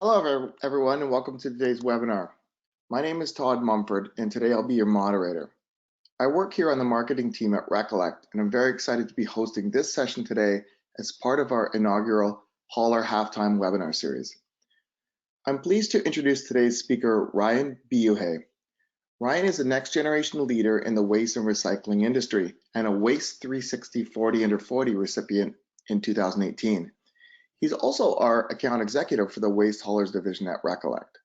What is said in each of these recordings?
Hello, everyone, and welcome to today's webinar. My name is Todd Mumford, and today I'll be your moderator. I work here on the marketing team at Recollect, and I'm very excited to be hosting this session today as part of our inaugural Hauler Halftime webinar series. I'm pleased to introduce today's speaker, Ryan Buhay. Ryan is a next generation leader in the waste and recycling industry and a Waste 360 40 Under 40 recipient in 2018. He's also our account executive for the Waste Haulers division at Recollect.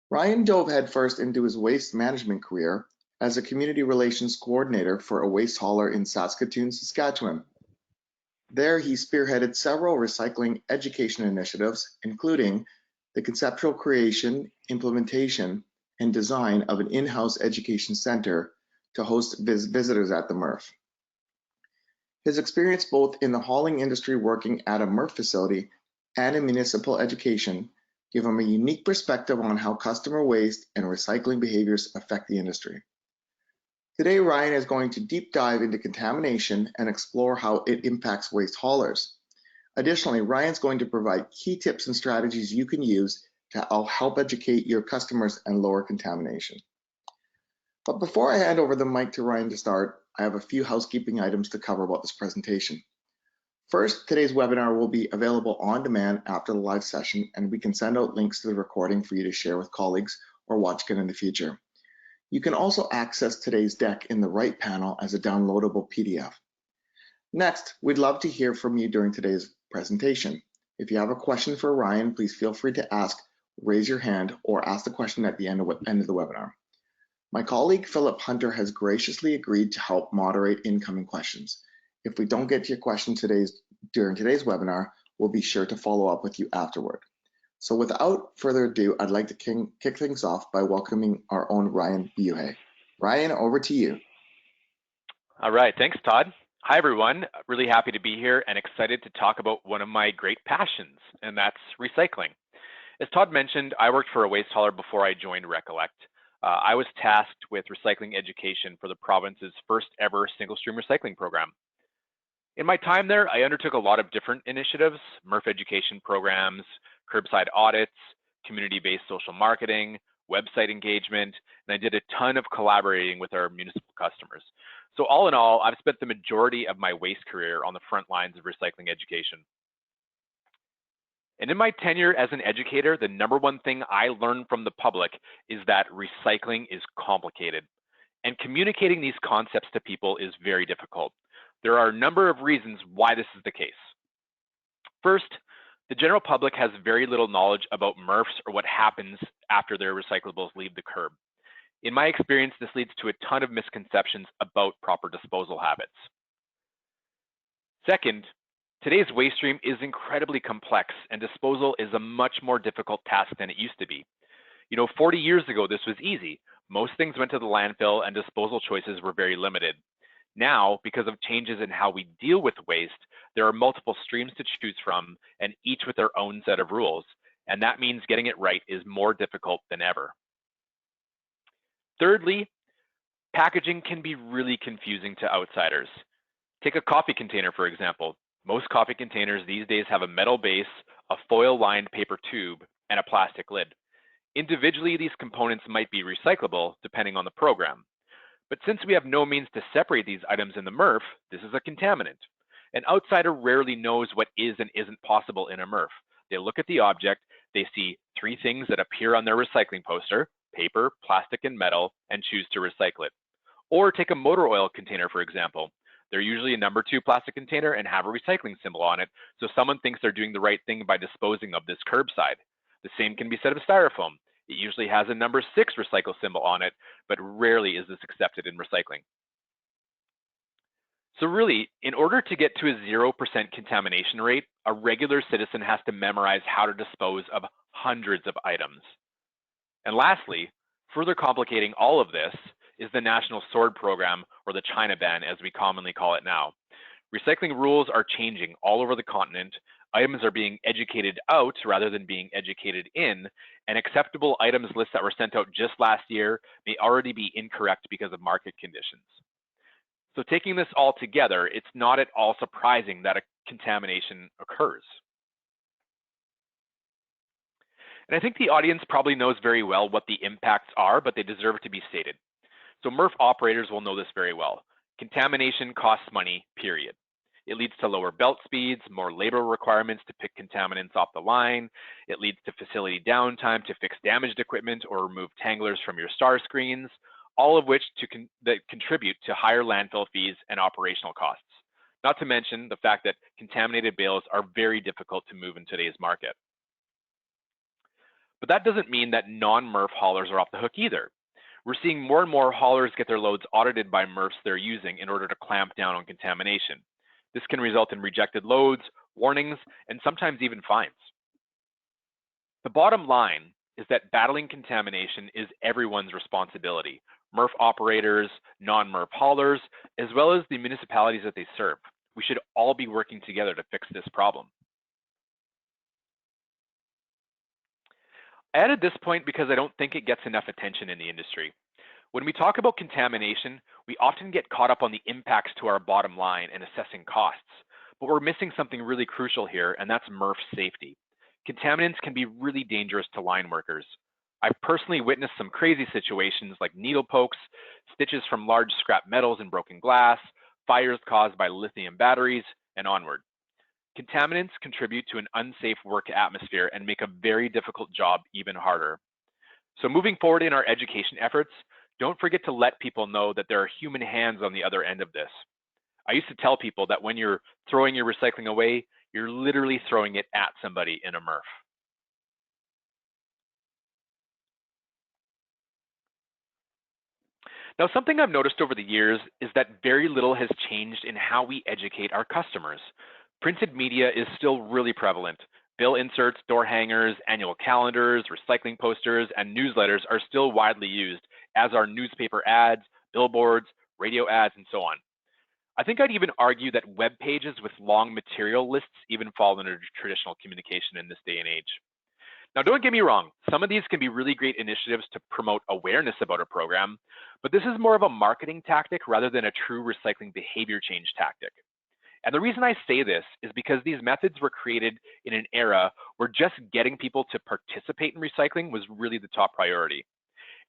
Ryan dove headfirst into his waste management career as a community relations coordinator for a waste hauler in Saskatoon, Saskatchewan. There, he spearheaded several recycling education initiatives, including the conceptual creation, implementation, and design of an in-house education center to host visitors at the MRF. His experience both in the hauling industry working at a MRF facility and in municipal education give him a unique perspective on how customer waste and recycling behaviors affect the industry. Today, Ryan is going to deep dive into contamination and explore how it impacts waste haulers. Additionally, Ryan's going to provide key tips and strategies you can use to help educate your customers and lower contamination. But before I hand over the mic to Ryan to start, I have a few housekeeping items to cover about this presentation. First, today's webinar will be available on demand after the live session, and we can send out links to the recording for you to share with colleagues or watch again in the future. You can also access today's deck in the right panel as a downloadable PDF. Next, we'd love to hear from you during today's presentation. If you have a question for Ryan, please feel free to ask, raise your hand, or ask the question at the end of the webinar. My colleague Philip Hunter has graciously agreed to help moderate incoming questions. If we don't get to your question during today's webinar, we'll be sure to follow up with you afterward. So without further ado, I'd like to kick things off by welcoming our own Ryan Buhay. Ryan, over to you. All right, thanks, Todd. Hi, everyone. Really happy to be here and excited to talk about one of my great passions, and that's recycling. As Todd mentioned, I worked for a waste hauler before I joined Recollect. I was tasked with recycling education for the province's first ever single stream recycling program. In my time there, I undertook a lot of different initiatives, MRF education programs, curbside audits, community-based social marketing, website engagement, and I did a ton of collaborating with our municipal customers. So all in all, I've spent the majority of my waste career on the front lines of recycling education. And in my tenure as an educator, the number one thing I learned from the public is that recycling is complicated. And communicating these concepts to people is very difficult. There are a number of reasons why this is the case. First, the general public has very little knowledge about MRFs or what happens after their recyclables leave the curb. In my experience, this leads to a ton of misconceptions about proper disposal habits. Second, today's waste stream is incredibly complex and disposal is a much more difficult task than it used to be. 40 years ago, this was easy. Most things went to the landfill and disposal choices were very limited. Now, because of changes in how we deal with waste, there are multiple streams to choose from and each with their own set of rules. And that means getting it right is more difficult than ever. Thirdly, packaging can be really confusing to outsiders. Take a coffee container, for example. Most coffee containers these days have a metal base, a foil-lined paper tube, and a plastic lid. Individually, these components might be recyclable depending on the program. But since we have no means to separate these items in the MRF, this is a contaminant. An outsider rarely knows what is and isn't possible in a MRF. They look at the object, they see three things that appear on their recycling poster: paper, plastic, and metal, and choose to recycle it. Or take a motor oil container, for example. They're usually a number 2 plastic container and have a recycling symbol on it, so someone thinks they're doing the right thing by disposing of this curbside. The same can be said of styrofoam. It usually has a number 6 recycle symbol on it, but rarely is this accepted in recycling. So really, in order to get to a 0% contamination rate, a regular citizen has to memorize how to dispose of hundreds of items. And lastly, further complicating all of this is the National SWORD program, or the China ban, as we commonly call it now. Recycling rules are changing all over the continent. Items are being educated out rather than being educated in, and acceptable items lists that were sent out just last year may already be incorrect because of market conditions. So taking this all together, it's not at all surprising that a contamination occurs. And I think the audience probably knows very well what the impacts are, but they deserve to be stated. So MRF operators will know this very well. Contamination costs money, period. It leads to lower belt speeds, more labor requirements to pick contaminants off the line. It leads to facility downtime to fix damaged equipment or remove tanglers from your star screens, all of which that contribute to higher landfill fees and operational costs. Not to mention the fact that contaminated bales are very difficult to move in today's market. But that doesn't mean that non-MRF haulers are off the hook either. We're seeing more and more haulers get their loads audited by MRFs they're using in order to clamp down on contamination. This can result in rejected loads, warnings, and sometimes even fines. The bottom line is that battling contamination is everyone's responsibility, MRF operators, non-MRF haulers, as well as the municipalities that they serve. We should all be working together to fix this problem. I added this point because I don't think it gets enough attention in the industry. When we talk about contamination, we often get caught up on the impacts to our bottom line and assessing costs, but we're missing something really crucial here, and that's MRF safety. Contaminants can be really dangerous to line workers. I've personally witnessed some crazy situations like needle pokes, stitches from large scrap metals and broken glass, fires caused by lithium batteries, and onward. Contaminants contribute to an unsafe work atmosphere and make a very difficult job even harder. So moving forward in our education efforts, don't forget to let people know that there are human hands on the other end of this. I used to tell people that when you're throwing your recycling away, you're literally throwing it at somebody in a MRF. Now, something I've noticed over the years is that very little has changed in how we educate our customers. Printed media is still really prevalent. Bill inserts, door hangers, annual calendars, recycling posters, and newsletters are still widely used, as are newspaper ads, billboards, radio ads, and so on. I think I'd even argue that web pages with long material lists even fall under traditional communication in this day and age. Now, don't get me wrong, some of these can be really great initiatives to promote awareness about a program, but this is more of a marketing tactic rather than a true recycling behavior change tactic. And the reason I say this is because these methods were created in an era where just getting people to participate in recycling was really the top priority.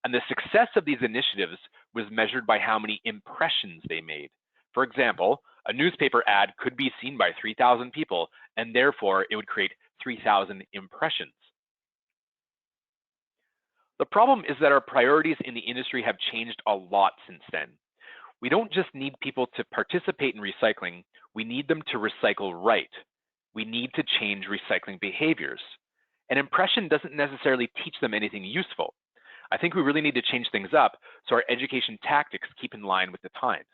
And the success of these initiatives was measured by how many impressions they made. For example, a newspaper ad could be seen by 3,000 people, and therefore it would create 3,000 impressions. The problem is that our priorities in the industry have changed a lot since then. We don't just need people to participate in recycling, we need them to recycle right. We need to change recycling behaviors. An impression doesn't necessarily teach them anything useful. I think we really need to change things up so our education tactics keep in line with the times.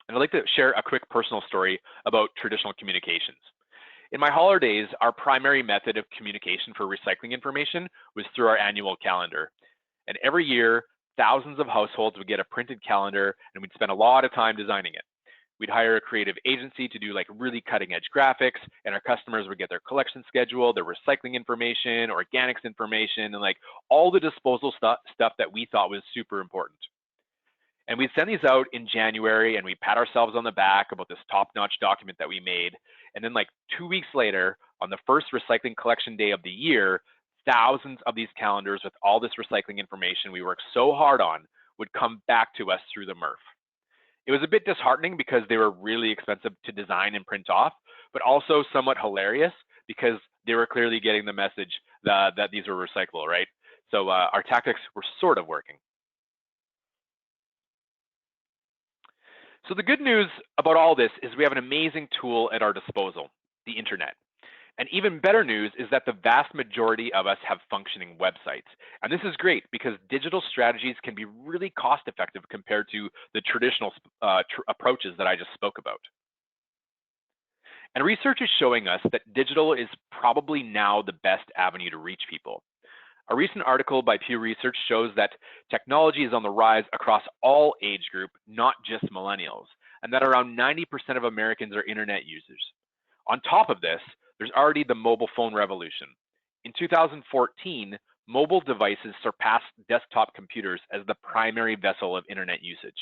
And I'd like to share a quick personal story about traditional communications. In my hauler days, our primary method of communication for recycling information was through our annual calendar. And every year, thousands of households would get a printed calendar, and we'd spend a lot of time designing it. We'd hire a creative agency to do like really cutting edge graphics, and our customers would get their collection schedule, their recycling information, organics information, and like all the disposal stuff that we thought was super important. And we'd send these out in January, and we'd pat ourselves on the back about this top-notch document that we made. And then like 2 weeks later, on the first recycling collection day of the year, thousands of these calendars with all this recycling information we worked so hard on would come back to us through the MRF. It was a bit disheartening because they were really expensive to design and print off, but also somewhat hilarious because they were clearly getting the message that these were recyclable, right? So our tactics were sort of working. So the good news about all this is we have an amazing tool at our disposal, the internet. And even better news is that the vast majority of us have functioning websites. And this is great because digital strategies can be really cost effective compared to the traditional approaches that I just spoke about. And research is showing us that digital is probably now the best avenue to reach people. A recent article by Pew Research shows that technology is on the rise across all age group, not just millennials, and that around 90% of Americans are internet users. On top of this, there's already the mobile phone revolution. In 2014, mobile devices surpassed desktop computers as the primary vessel of internet usage.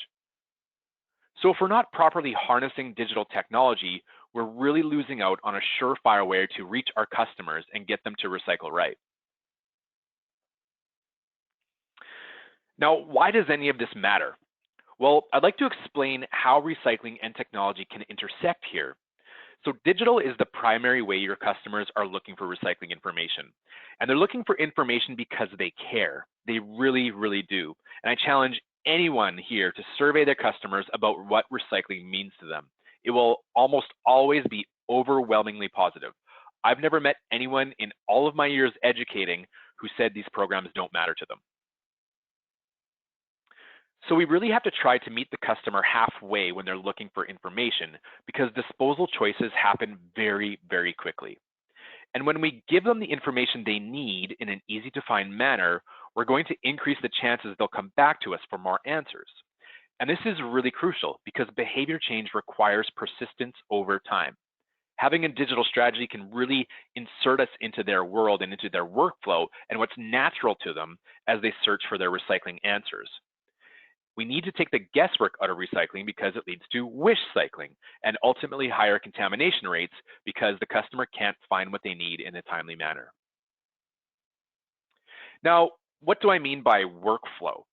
So if we're not properly harnessing digital technology, we're really losing out on a surefire way to reach our customers and get them to recycle right. Now, why does any of this matter? Well, I'd like to explain how recycling and technology can intersect here. So digital is the primary way your customers are looking for recycling information. And they're looking for information because they care. They really, really do. And I challenge anyone here to survey their customers about what recycling means to them. It will almost always be overwhelmingly positive. I've never met anyone in all of my years educating who said these programs don't matter to them. So we really have to try to meet the customer halfway when they're looking for information, because disposal choices happen very, very quickly. And when we give them the information they need in an easy to find manner, we're going to increase the chances they'll come back to us for more answers. And this is really crucial because behavior change requires persistence over time. Having a digital strategy can really insert us into their world and into their workflow and what's natural to them as they search for their recycling answers. We need to take the guesswork out of recycling because it leads to wish cycling and ultimately higher contamination rates because the customer can't find what they need in a timely manner. Now, what do I mean by workflow?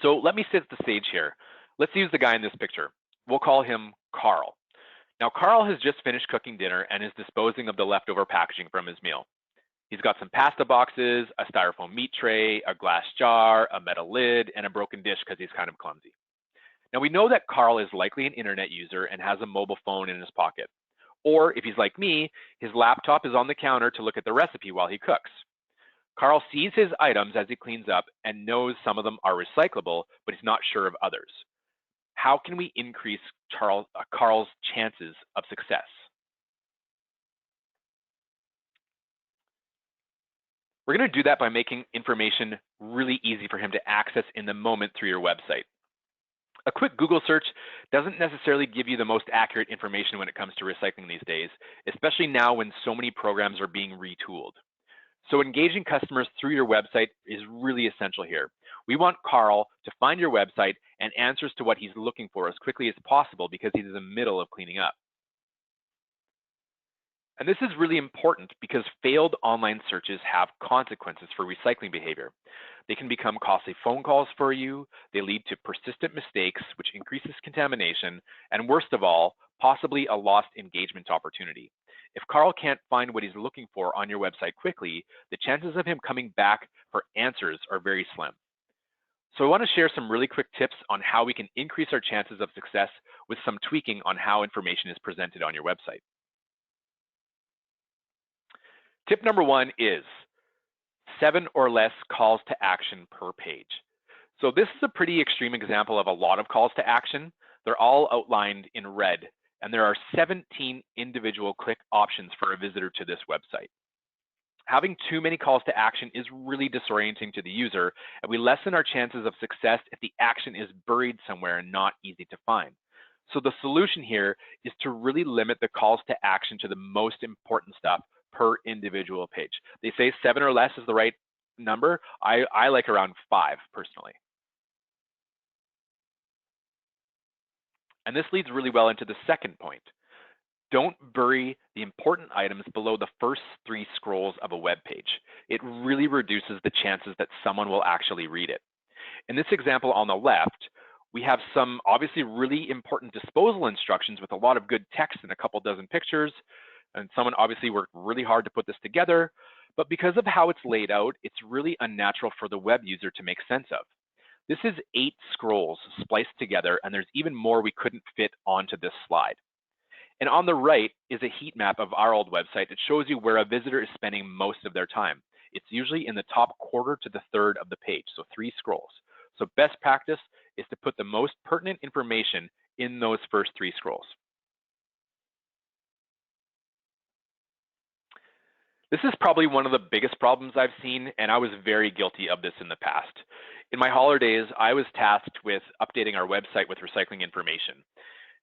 So let me set the stage here. Let's use the guy in this picture. We'll call him Carl. Now, Carl has just finished cooking dinner and is disposing of the leftover packaging from his meal. He's got some pasta boxes, a styrofoam meat tray, a glass jar, a metal lid, and a broken dish because he's kind of clumsy. Now we know that Carl is likely an internet user and has a mobile phone in his pocket. Or if he's like me, his laptop is on the counter to look at the recipe while he cooks. Carl sees his items as he cleans up and knows some of them are recyclable, but he's not sure of others. How can we increase Carl's chances of success? We're going to do that by making information really easy for him to access in the moment through your website. A quick Google search doesn't necessarily give you the most accurate information when it comes to recycling these days, especially now when so many programs are being retooled. So engaging customers through your website is really essential here. We want Carl to find your website and answers to what he's looking for as quickly as possible because he's in the middle of cleaning up. And this is really important because failed online searches have consequences for recycling behavior. They can become costly phone calls for you, they lead to persistent mistakes, which increases contamination, and worst of all, possibly a lost engagement opportunity. If Carl can't find what he's looking for on your website quickly, the chances of him coming back for answers are very slim. So I want to share some really quick tips on how we can increase our chances of success with some tweaking on how information is presented on your website. Tip number one is 7 or less calls to action per page. So this is a pretty extreme example of a lot of calls to action. They're all outlined in red, and there are 17 individual click options for a visitor to this website. Having too many calls to action is really disorienting to the user, and we lessen our chances of success if the action is buried somewhere and not easy to find. So the solution here is to really limit the calls to action to the most important stuff per individual page. They say 7 or less is the right number. I like around 5 personally. And this leads really well into the second point. Don't bury the important items below the first 3 scrolls of a web page. It really reduces the chances that someone will actually read it. In this example on the left, we have some obviously really important disposal instructions with a lot of good text and a couple dozen pictures. And someone obviously worked really hard to put this together, but because of how it's laid out, it's really unnatural for the web user to make sense of. This is 8 scrolls spliced together, and there's even more we couldn't fit onto this slide. And on the right is a heat map of our old website that shows you where a visitor is spending most of their time. It's usually in the top quarter to the third of the page, so 3 scrolls. So best practice is to put the most pertinent information in those first 3 scrolls. This is probably one of the biggest problems I've seen, and I was very guilty of this in the past. In my hauler days, I was tasked with updating our website with recycling information.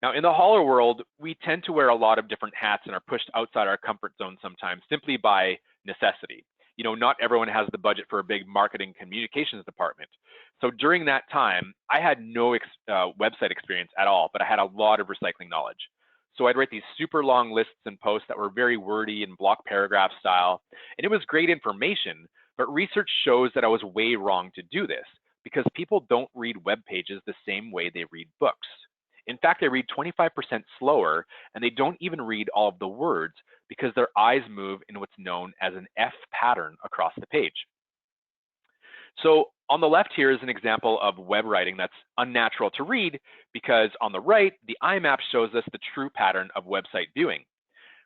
Now, in the hauler world, we tend to wear a lot of different hats and are pushed outside our comfort zone sometimes simply by necessity. You know, not everyone has the budget for a big marketing communications department. So during that time, I had no website experience at all, but I had a lot of recycling knowledge. So I'd write these super long lists and posts that were very wordy and block paragraph style. And it was great information, but research shows that I was way wrong to do this because people don't read web pages the same way they read books. In fact, they read 25% slower, and they don't even read all of the words because their eyes move in what's known as an F pattern across the page. So on the left here is an example of web writing that's unnatural to read because on the right, the eye map shows us the true pattern of website viewing.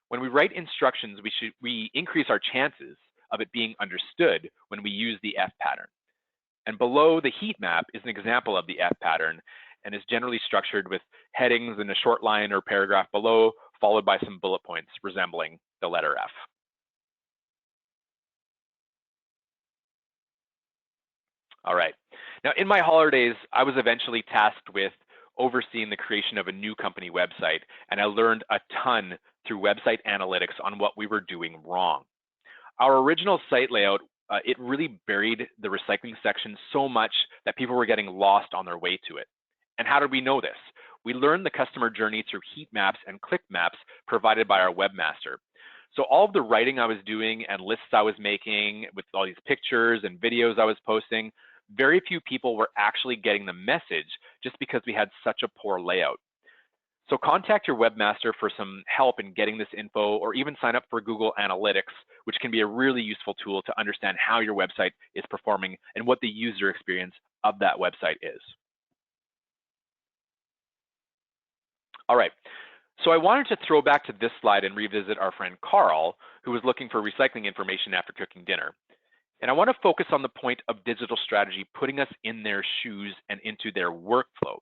When we write instructions, we increase our chances of it being understood when we use the F pattern. And below the heat map is an example of the F pattern and is generally structured with headings in a short line or paragraph below, followed by some bullet points resembling the letter F. All right. Now, in my holidays, I was eventually tasked with overseeing the creation of a new company website, and I learned a ton through website analytics on what we were doing wrong. Our original site layout, it really buried the recycling section so much that people were getting lost on their way to it. And how did we know this? We learned the customer journey through heat maps and click maps provided by our webmaster. So all of the writing I was doing and lists I was making with all these pictures and videos I was posting, very few people were actually getting the message just because we had such a poor layout. So contact your webmaster for some help in getting this info, or even sign up for Google Analytics, which can be a really useful tool to understand how your website is performing and what the user experience of that website is. All right, so I wanted to throw back to this slide and revisit our friend Carl, who was looking for recycling information after cooking dinner. And I want to focus on the point of digital strategy, putting us in their shoes and into their workflow.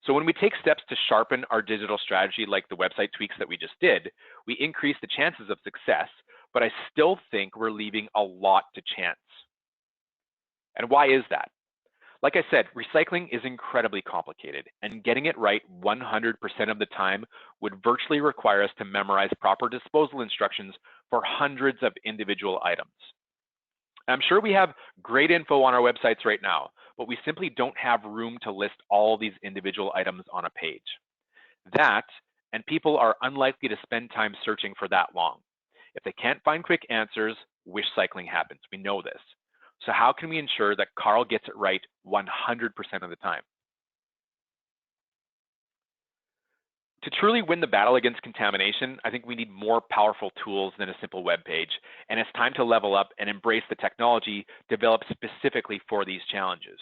So when we take steps to sharpen our digital strategy, like the website tweaks that we just did, we increase the chances of success, but I still think we're leaving a lot to chance. And why is that? Like I said, recycling is incredibly complicated, and getting it right 100% of the time would virtually require us to memorize proper disposal instructions for hundreds of individual items. I'm sure we have great info on our websites right now, but we simply don't have room to list all these individual items on a page. That, and people are unlikely to spend time searching for that long. If they can't find quick answers, wishcycling happens. We know this. So how can we ensure that Carl gets it right 100% of the time? To truly win the battle against contamination, I think we need more powerful tools than a simple web page, and it's time to level up and embrace the technology developed specifically for these challenges.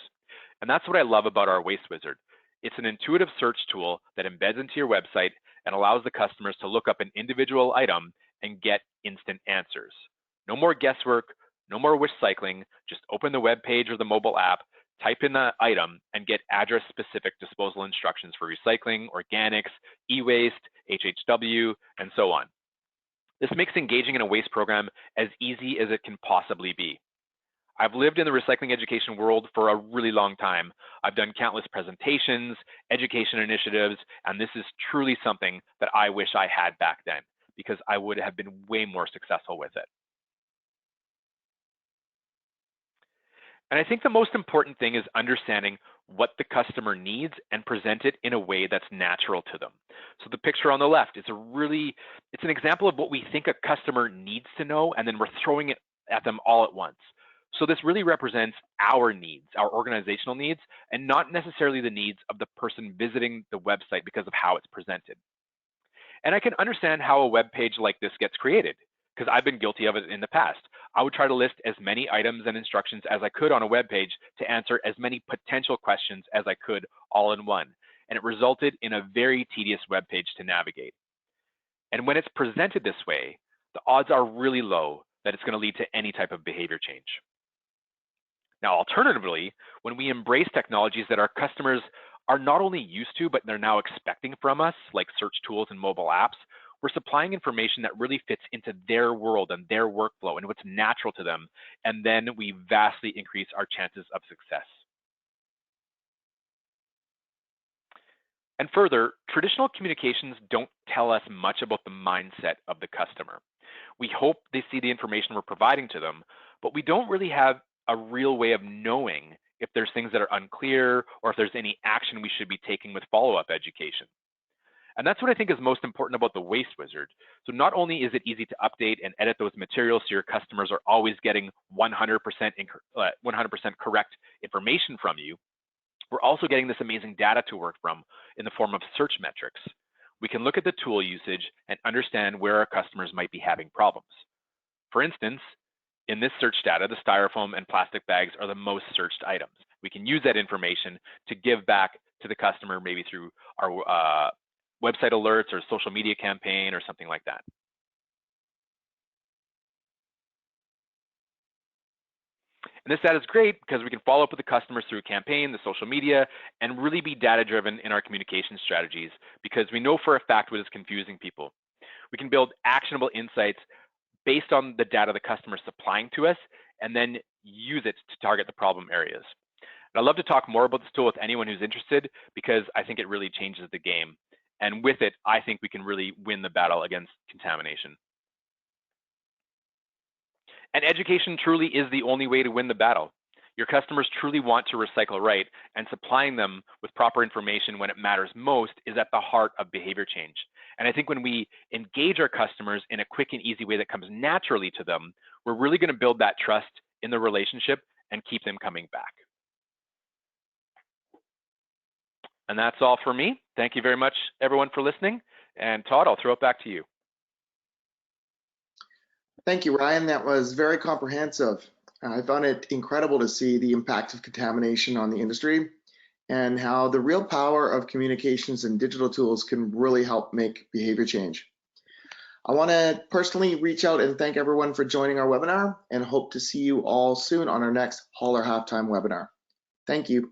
And that's what I love about our Waste Wizard. It's an intuitive search tool that embeds into your website and allows the customers to look up an individual item and get instant answers. No more guesswork, no more wish cycling, just open the web page or the mobile app, type in the item, and get address-specific disposal instructions for recycling, organics, e-waste, HHW, and so on. This makes engaging in a waste program as easy as it can possibly be. I've lived in the recycling education world for a really long time. I've done countless presentations, education initiatives, and this is truly something that I wish I had back then, because I would have been way more successful with it. And I think the most important thing is understanding what the customer needs and present it in a way that's natural to them. So the picture on the left is it's an example of what we think a customer needs to know, and then we're throwing it at them all at once. So this really represents our needs, our organizational needs, and not necessarily the needs of the person visiting the website because of how it's presented. And I can understand how a web page like this gets created, because I've been guilty of it in the past. I would try to list as many items and instructions as I could on a web page to answer as many potential questions as I could all in one. And it resulted in a very tedious web page to navigate. And when it's presented this way, the odds are really low that it's going to lead to any type of behavior change. Now, alternatively, when we embrace technologies that our customers are not only used to, but they're now expecting from us, like search tools and mobile apps, we're supplying information that really fits into their world and their workflow and what's natural to them, and then we vastly increase our chances of success. And further, traditional communications don't tell us much about the mindset of the customer. We hope they see the information we're providing to them, but we don't really have a real way of knowing if there's things that are unclear or if there's any action we should be taking with follow-up education. And that's what I think is most important about the Waste Wizard. So not only is it easy to update and edit those materials so your customers are always getting 100% correct information from you, we're also getting this amazing data to work from in the form of search metrics. We can look at the tool usage and understand where our customers might be having problems. For instance, in this search data, the styrofoam and plastic bags are the most searched items. We can use that information to give back to the customer, maybe through our website alerts or social media campaign or something like that. And this data is great because we can follow up with the customers through a campaign, the social media, and really be data-driven in our communication strategies because we know for a fact what is confusing people. We can build actionable insights based on the data the customer is supplying to us and then use it to target the problem areas. And I'd love to talk more about this tool with anyone who's interested because I think it really changes the game. And with it, I think we can really win the battle against contamination. And education truly is the only way to win the battle. Your customers truly want to recycle right, and supplying them with proper information when it matters most is at the heart of behavior change. And I think when we engage our customers in a quick and easy way that comes naturally to them, we're really going to build that trust in the relationship and keep them coming back. And that's all for me. Thank you very much, everyone, for listening. And Todd, I'll throw it back to you. Thank you, Ryan. That was very comprehensive. I found it incredible to see the impact of contamination on the industry and how the real power of communications and digital tools can really help make behavior change. I want to personally reach out and thank everyone for joining our webinar and hope to see you all soon on our next Hauler Halftime webinar. Thank you.